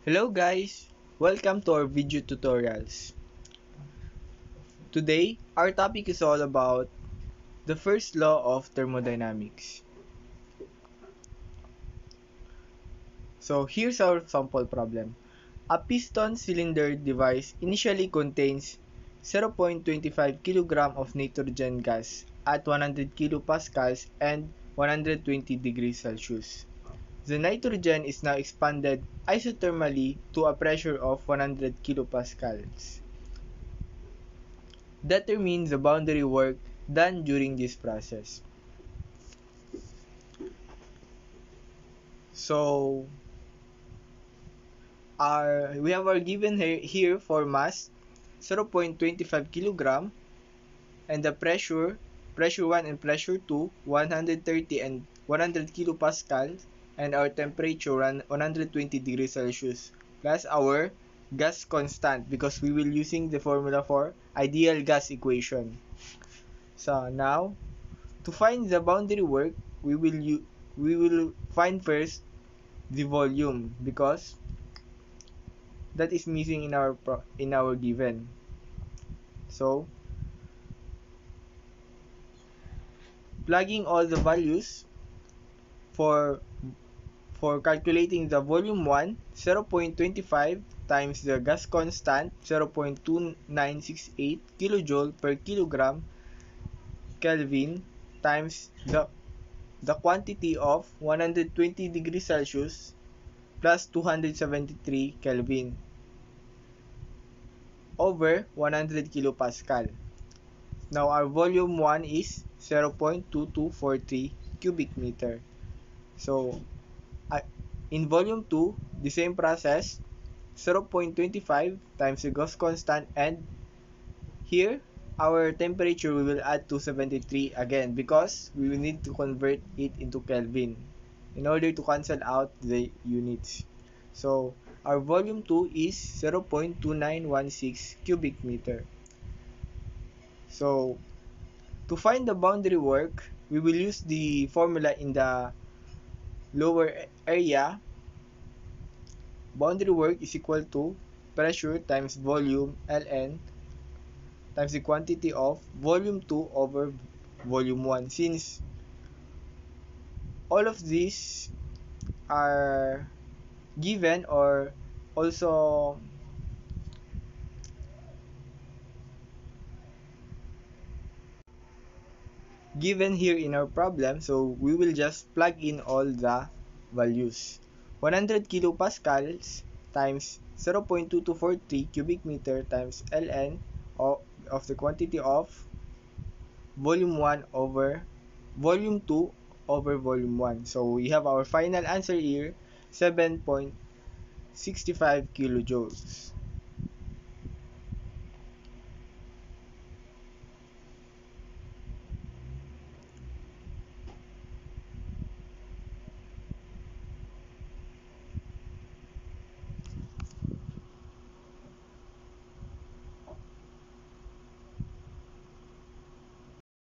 Hello guys! Welcome to our video tutorials. Today, our topic is all about the first law of thermodynamics. So here's our sample problem. A piston cylinder device initially contains 0.25 kg of nitrogen gas at 100 kilopascals and 120 degrees Celsius. The nitrogen is now expanded isothermally to a pressure of 100 kilopascals. Determine the boundary work done during this process. So, we have our given here for mass 0.25 kg and the pressure 1 and pressure 2, 130 and 100 kilopascal, and our temperature 120 degrees Celsius, plus our gas constant because we will using the formula for ideal gas equation. So now, to find the boundary work, we will find first the volume because that is missing in our given. So plugging all the values for calculating the volume 1, 0.25 times the gas constant 0.2968 kilojoule per kilogram Kelvin times the quantity of 120 degrees Celsius plus 273 Kelvin over 100 kilopascal. Now our volume 1 is 0.2243 cubic meter. So in volume 2, the same process, 0.25 times the gas constant, and here our temperature we will add 273 again because we will need to convert it into Kelvin in order to cancel out the units. So our volume 2 is 0.2916 cubic meter. So to find the boundary work, we will use the formula in the lower area. Boundary work is equal to pressure times volume Ln times the quantity of volume 2 over volume 1. Since all of these are given or also given here in our problem, so we will just plug in all the values. 100 kilopascals times 0.2243 cubic meter times Ln of the quantity of volume 1 over volume 2 over volume 1. So we have our final answer here, 7.65 kilojoules.